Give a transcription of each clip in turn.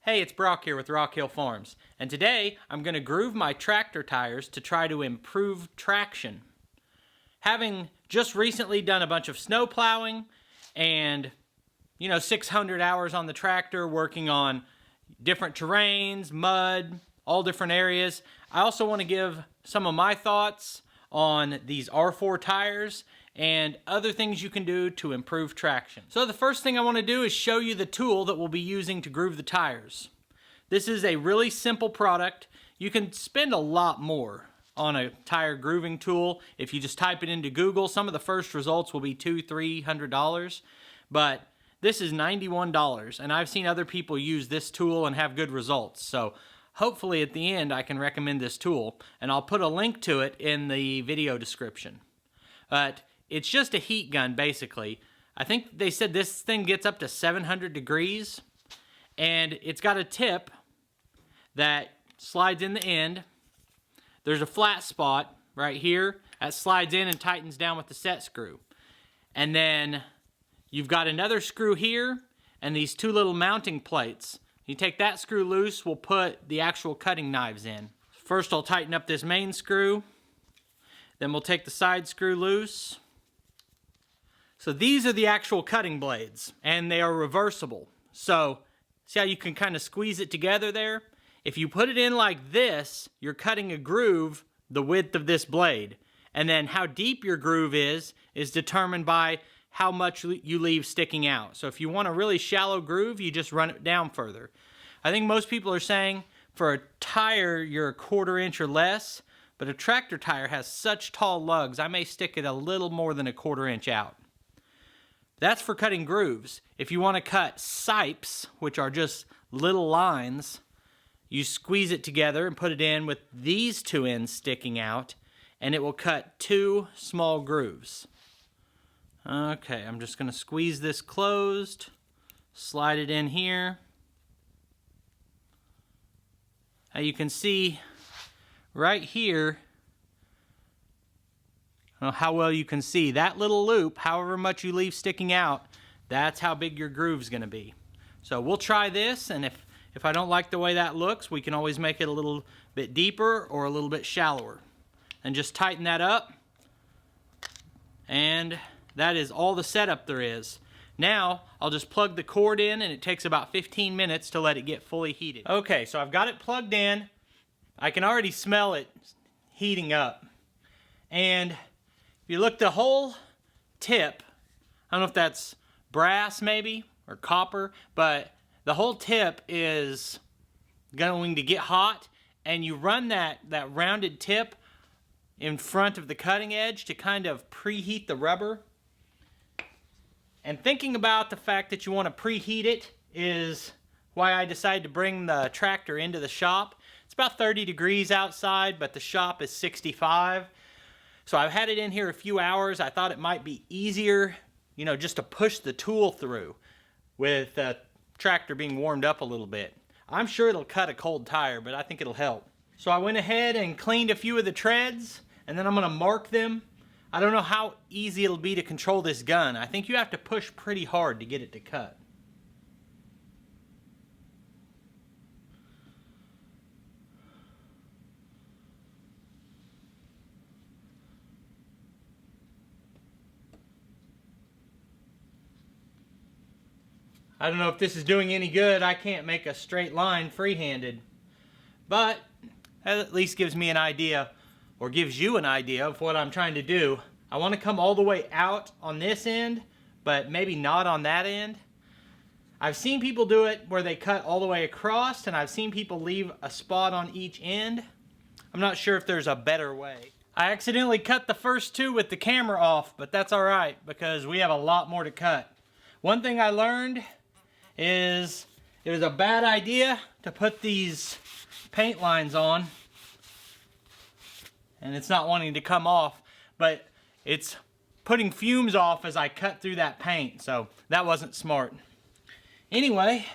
Hey, it's Brock here with Rock Hill Farms, and today I'm going to groove my tractor tires to try to improve traction. Having just recently done a bunch of snow plowing and 600 hours on the tractor working on different terrains, mud, all different areas, I also want to give some of my thoughts on these R4 tires and other things you can do to improve traction. So the first thing I want to do is show you the tool that we'll be using to groove the tires. This is a really simple product. You can spend a lot more on a tire grooving tool if you just type it into Google. Some of the first results will be $200–300, but this is $91, and I've seen other people use this tool and have good results. So hopefully at the end I can recommend this tool, and I'll put a link to it in the video description. But it's just a heat gun, basically. I think they said this thing gets up to 700 degrees, and it's got a tip that slides in the end. There's a flat spot right here that slides in and tightens down with the set screw. And then you've got another screw here and these two little mounting plates. You take that screw loose, we'll put the actual cutting knives in. First I'll tighten up this main screw, then we'll take the side screw loose. So these are the actual cutting blades, and they are reversible. So see how you can kind of squeeze it together there? If you put it in like this, you're cutting a groove the width of this blade. And then how deep your groove is determined by how much you leave sticking out. So if you want a really shallow groove, you just run it down further. I think most people are saying for a tire, you're 1/4 inch or less, but a tractor tire has such tall lugs, I may stick it a little more than a 1/4 inch out. That's for cutting grooves. If you want to cut sipes, which are just little lines, you squeeze it together and put it in with these two ends sticking out, and it will cut 2 small grooves. Okay, I'm just going to squeeze this closed, slide it in here. Now you can see right here, I don't know how well you can see, that little loop, however much you leave sticking out, that's how big your groove's going to be. So we'll try this, and if I don't like the way that looks, we can always make it a little bit deeper or a little bit shallower. And just tighten that up, and that is all the setup there is. Now I'll just plug the cord in, and it takes about 15 minutes to let it get fully heated. Okay, so I've got it plugged in. I can already smell it heating up. And if you look, the whole tip, I don't know if that's brass maybe or copper, but the whole tip is going to get hot, and you run that rounded tip in front of the cutting edge to kind of preheat the rubber. And thinking about the fact that you want to preheat it is why I decided to bring the tractor into the shop. It's about 30 degrees outside, but the shop is 65. So I've had it in here a few hours. I thought it might be easier, just to push the tool through with the tractor being warmed up a little bit. I'm sure it'll cut a cold tire, but I think it'll help. So I went ahead and cleaned a few of the treads, and then I'm going to mark them. I don't know how easy it'll be to control this gun. I think you have to push pretty hard to get it to cut. I don't know if this is doing any good. I can't make a straight line free-handed. But that at least gives me an idea, or gives you an idea of what I'm trying to do. I want to come all the way out on this end, but maybe not on that end. I've seen people do it where they cut all the way across, and I've seen people leave a spot on each end. I'm not sure if there's a better way. I accidentally cut the first 2 with the camera off, but that's alright because we have a lot more to cut. One thing I learned is it was a bad idea to put these paint lines on, and it's not wanting to come off, but it's putting fumes off as I cut through that paint, so that wasn't smart. Anyway,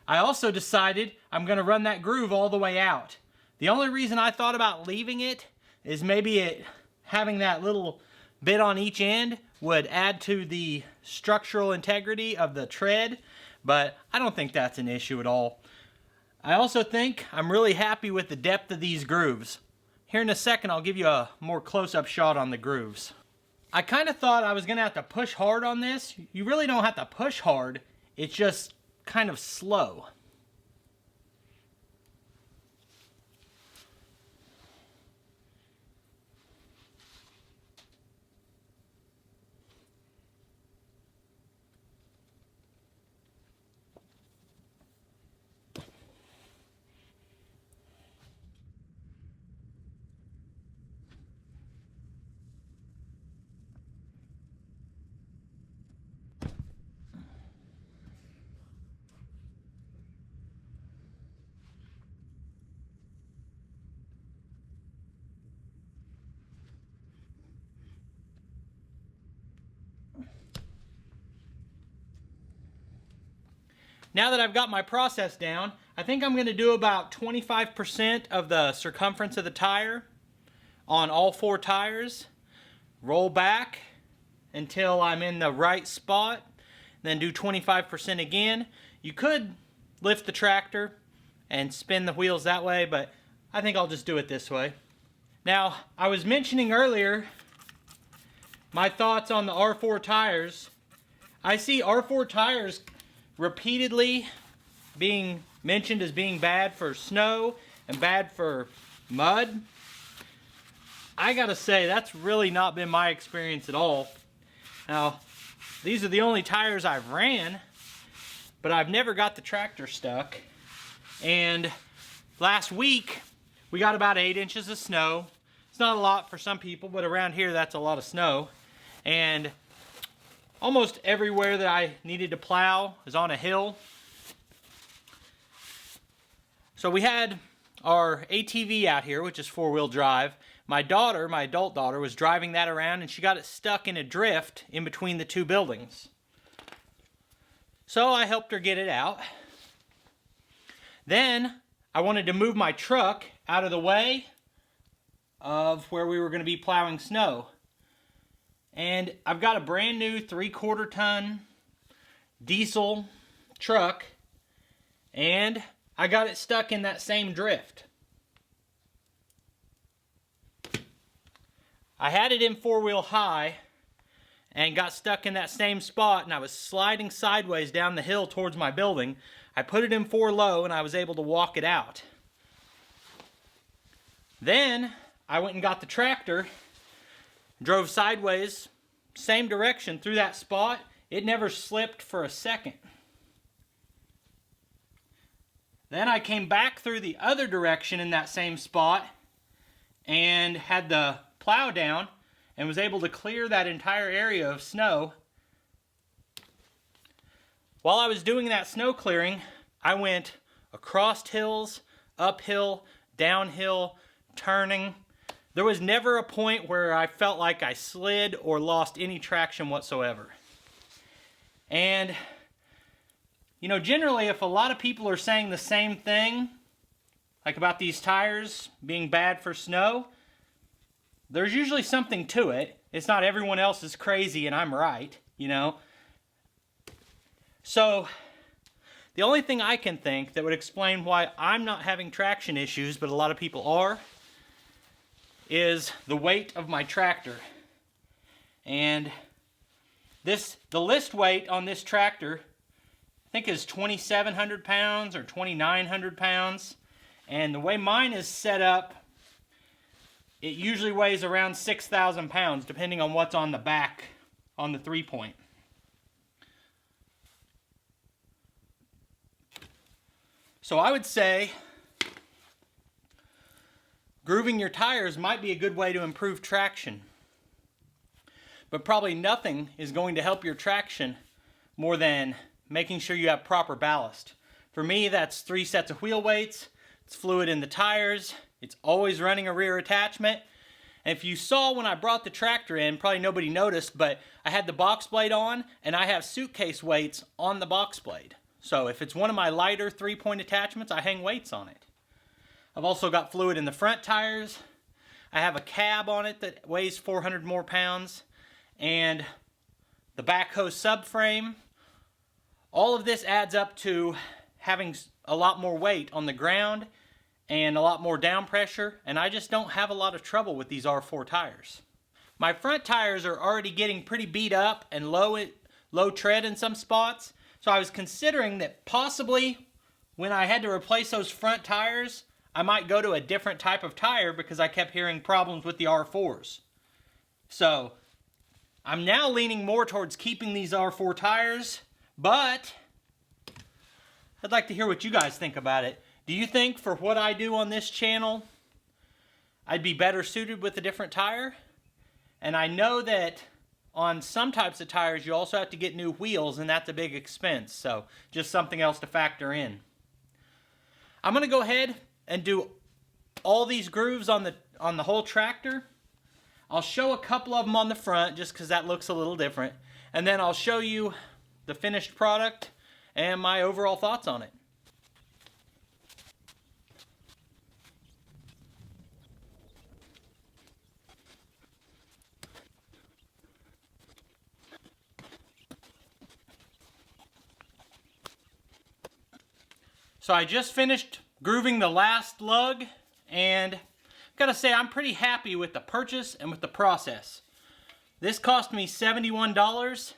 I also decided I'm going to run that groove all the way out. The only reason I thought about leaving it is maybe having that little bit on each end would add to the structural integrity of the tread, but I don't think that's an issue at all. I also think I'm really happy with the depth of these grooves. Here in a second, I'll give you a more close-up shot on the grooves. I kind of thought I was going to have to push hard on this. You really don't have to push hard. It's just kind of slow. Now that I've got my process down, I think I'm going to do about 25% of the circumference of the tire on all 4 tires. Roll back until I'm in the right spot, then do 25% again. You could lift the tractor and spin the wheels that way, but I think I'll just do it this way. Now, I was mentioning earlier my thoughts on the R4 tires. I see R4 tires repeatedly being mentioned as being bad for snow and bad for mud. I gotta say, that's really not been my experience at all. Now, these are the only tires I've ran, but I've never got the tractor stuck. And last week, we got about 8 inches of snow. It's not a lot for some people, but around here, that's a lot of snow. And almost everywhere that I needed to plow is on a hill. So we had our ATV out here, which is 4-wheel drive. My daughter, my adult daughter, was driving that around and she got it stuck in a drift in between the 2 buildings. So I helped her get it out. Then I wanted to move my truck out of the way of where we were going to be plowing snow. And I've got a brand new 3/4 ton diesel truck, and I got it stuck in that same drift. I had it in 4-wheel high and got stuck in that same spot, and I was sliding sideways down the hill towards my building. I put it in 4 low and I was able to walk it out. Then I went and got the tractor, drove sideways, same direction through that spot. It never slipped for a second. Then I came back through the other direction in that same spot and had the plow down and was able to clear that entire area of snow. While I was doing that snow clearing, I went across hills, uphill, downhill, turning. There was never a point where I felt like I slid or lost any traction whatsoever. And, you know, generally if a lot of people are saying the same thing, like about these tires being bad for snow, there's usually something to it. It's not everyone else is crazy and I'm right, you know. So, the only thing I can think that would explain why I'm not having traction issues, but a lot of people are, is the weight of my tractor. And the list weight on this tractor, I think is 2,700 pounds or 2,900 pounds. And the way mine is set up, it usually weighs around 6,000 pounds, depending on what's on the back, on the 3-point. So I would say grooving your tires might be a good way to improve traction. But probably nothing is going to help your traction more than making sure you have proper ballast. For me, that's 3 sets of wheel weights, it's fluid in the tires, it's always running a rear attachment. And if you saw when I brought the tractor in, probably nobody noticed, but I had the box blade on and I have suitcase weights on the box blade. So if it's one of my lighter 3-point attachments, I hang weights on it. I've also got fluid in the front tires. I have a cab on it that weighs 400 more pounds. And the backhoe subframe. All of this adds up to having a lot more weight on the ground and a lot more down pressure, and I just don't have a lot of trouble with these R4 tires. My front tires are already getting pretty beat up and low tread in some spots, so I was considering that possibly when I had to replace those front tires, I might go to a different type of tire because I kept hearing problems with the R4s. So I'm now leaning more towards keeping these R4 tires, but I'd like to hear what you guys think about it. Do you think for what I do on this channel, I'd be better suited with a different tire? And I know that on some types of tires, you also have to get new wheels, and that's a big expense. So just something else to factor in. I'm going to go ahead and do all these grooves on the whole tractor. I'll show a couple of them on the front just because that looks a little different. And then I'll show you the finished product and my overall thoughts on it. So I just finished grooving the last lug, and gotta say I'm pretty happy with the purchase and with the process. This cost me $71,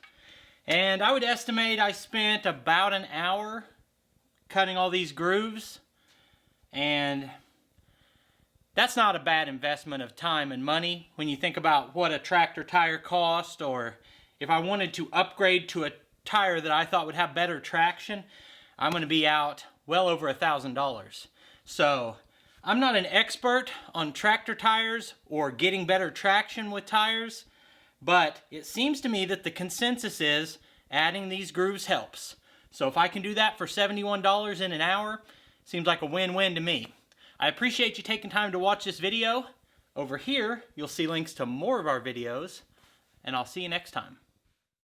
and I would estimate I spent about an hour cutting all these grooves, and that's not a bad investment of time and money when you think about what a tractor tire cost, or if I wanted to upgrade to a tire that I thought would have better traction, I'm going to be out well over $1,000. So I'm not an expert on tractor tires or getting better traction with tires, but it seems to me that the consensus is adding these grooves helps. So if I can do that for $71 in an hour, seems like a win-win to me. I appreciate you taking time to watch this video. Over here, you'll see links to more of our videos, and I'll see you next time.